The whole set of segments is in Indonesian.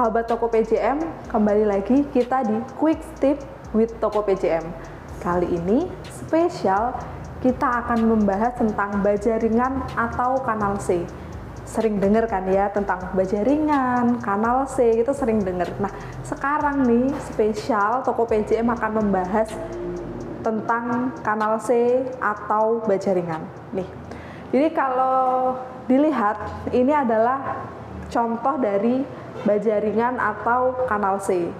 sahabat Toko PJM, kembali lagi kita di Quick Tip with Toko PJM. Kali ini spesial, kita akan membahas tentang baja ringan atau kanal C. Sering dengar kan ya tentang baja ringan, kanal C, itu sering dengar. Nah, sekarang nih spesial Toko PJM akan membahas tentang kanal C atau baja ringan. Nih, jadi kalau dilihat ini adalah contoh dari baja ringan atau kanal C.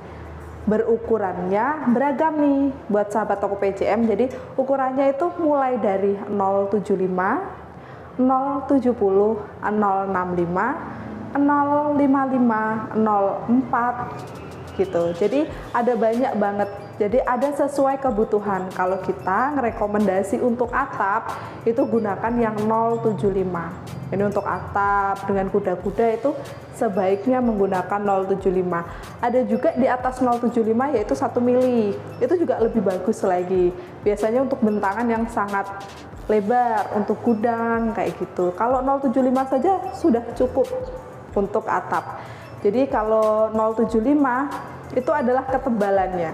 Berukurannya beragam nih buat sahabat Toko PJM. Jadi ukurannya itu mulai dari 075, 070, 065, 055, 04 gitu. Jadi ada banyak banget. Jadi ada sesuai kebutuhan. Kalau kita ngerekomendasi untuk atap itu gunakan yang 075. Ini untuk atap dengan kuda-kuda itu sebaiknya menggunakan 075. Ada juga di atas 075 yaitu 1 mili. Itu juga lebih bagus lagi. Biasanya untuk bentangan yang sangat lebar, untuk gudang kayak gitu. Kalau 075 saja sudah cukup untuk atap. Jadi kalau 075 itu adalah ketebalannya.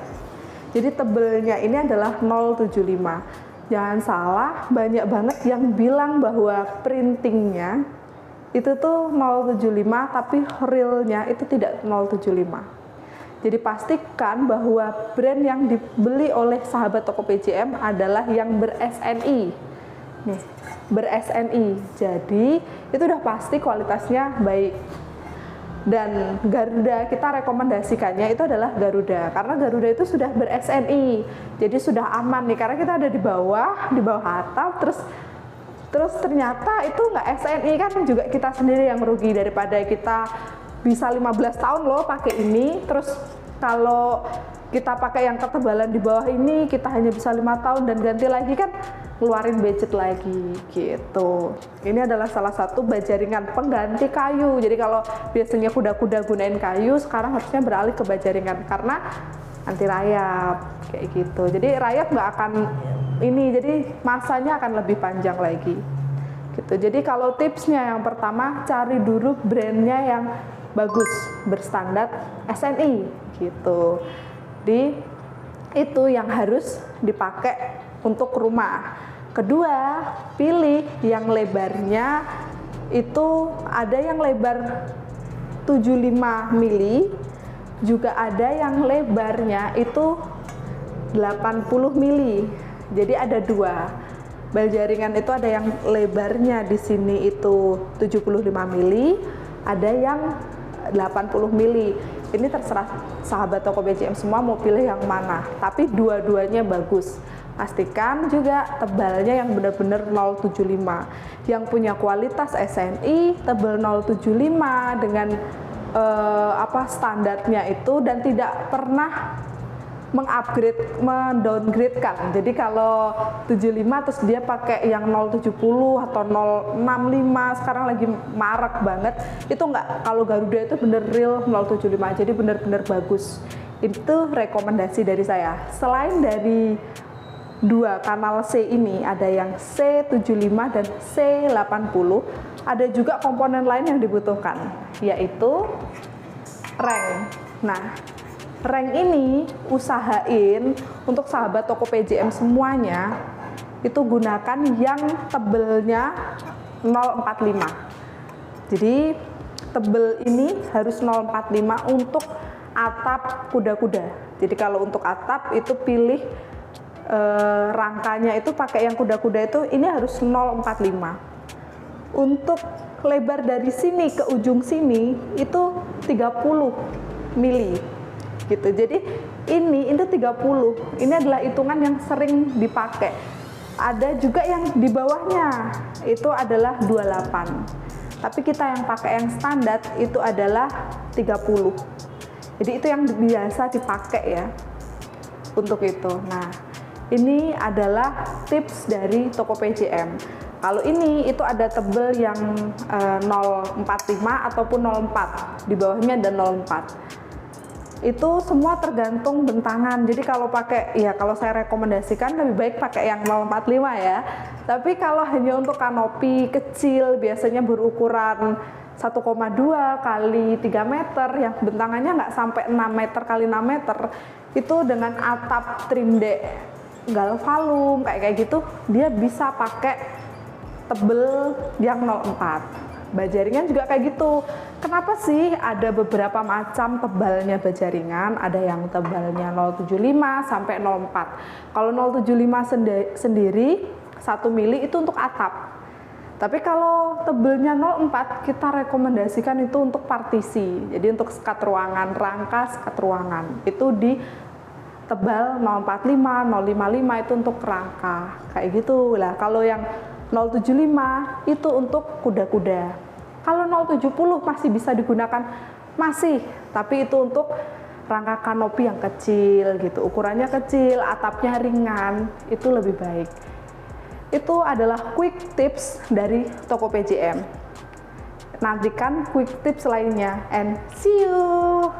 Jadi tebelnya ini adalah 075. Jangan salah, banyak banget yang bilang bahwa printingnya itu tuh 075 tapi realnya itu tidak 075. Jadi pastikan bahwa brand yang dibeli oleh sahabat Toko PJM adalah yang ber-SNI. Nih, ber-SNI. Jadi itu udah pasti kualitasnya baik. Dan Garuda kita rekomendasikannya itu adalah Garuda, karena Garuda itu sudah ber-SNI, jadi sudah aman nih, karena kita ada di bawah atap, terus ternyata itu nggak SNI, kan juga kita sendiri yang rugi. Daripada kita bisa 15 tahun loh pakai ini, terus kalau kita pakai yang ketebalan di bawah ini kita hanya bisa 5 tahun dan ganti lagi, kan keluarin budget lagi gitu. Ini adalah salah satu baja ringan pengganti kayu. Jadi kalau biasanya kuda-kuda gunain kayu, sekarang harusnya beralih ke baja ringan karena anti rayap kayak gitu. Jadi rayap nggak akan ini, jadi masanya akan lebih panjang lagi gitu. Jadi kalau tipsnya yang pertama, cari dulu brandnya yang bagus, berstandar SNI gitu. Itu yang harus dipakai untuk rumah. Kedua, pilih yang lebarnya itu ada yang lebar 75 mili, juga ada yang lebarnya itu 80 mili. Jadi ada dua. Baja ringan itu ada yang lebarnya di sini itu 75 mili, ada yang 80 mili. Ini terserah sahabat Toko PJM semua mau pilih yang mana, tapi dua-duanya bagus. Pastikan juga tebalnya yang benar-benar 075, yang punya kualitas SNI, tebal 075 dengan standarnya itu, dan tidak pernah mendowngrade-kan. Jadi kalau 75 terus dia pakai yang 070 atau 065, sekarang lagi marak banget, itu enggak. Kalau Garuda itu bener real 075, jadi bener-bener bagus. Itu rekomendasi dari saya. Selain dari dua kanal C ini, ada yang C75 dan C80, ada juga komponen lain yang dibutuhkan, yaitu reng. Nah, reng ini usahain untuk sahabat Toko PJM semuanya itu gunakan yang tebelnya 045. Jadi tebel ini harus 045 untuk atap kuda-kuda. Jadi kalau untuk atap itu pilih rangkanya itu pakai yang kuda-kuda itu, ini harus 045. Untuk lebar dari sini ke ujung sini itu 30 mili gitu. Jadi ini 30. Ini adalah hitungan yang sering dipakai. Ada juga yang di bawahnya itu adalah 28. Tapi kita yang pakai yang standar itu adalah 30. Jadi itu yang biasa dipakai ya untuk itu. Nah, ini adalah tips dari Toko PJM. Kalau ini itu ada tebel yang 045 ataupun 04, di bawahnya ada 04. Itu semua tergantung bentangan. Jadi kalau pakai, ya kalau saya rekomendasikan lebih baik pakai yang 045 ya. Tapi kalau hanya untuk kanopi kecil, biasanya berukuran 1,2 kali 3 meter, yang bentangannya nggak sampai 6 meter kali 6 meter, itu dengan atap trim deck galvalum kayak gitu, dia bisa pakai tebel yang 0,4. Baja ringan juga kayak gitu. Kenapa sih ada beberapa macam tebalnya baja ringan? Ada yang tebalnya 0,75 sampai 0,4. Kalau 0,75 sendiri 1 mili itu untuk atap. Tapi kalau tebelnya 0,4 kita rekomendasikan itu untuk partisi. Jadi untuk sekat ruangan, rangka sekat ruangan. Itu di tebal 0,45, 0,55 itu untuk rangka. Kayak gitu. Lah kalau yang 0,75 itu untuk kuda-kuda. Kalau 0,70 masih bisa digunakan, masih, tapi itu untuk rangka kanopi yang kecil gitu, ukurannya kecil, atapnya ringan, itu lebih baik. Itu adalah quick tips dari toko PJM. Nantikan quick tips lainnya, and see you.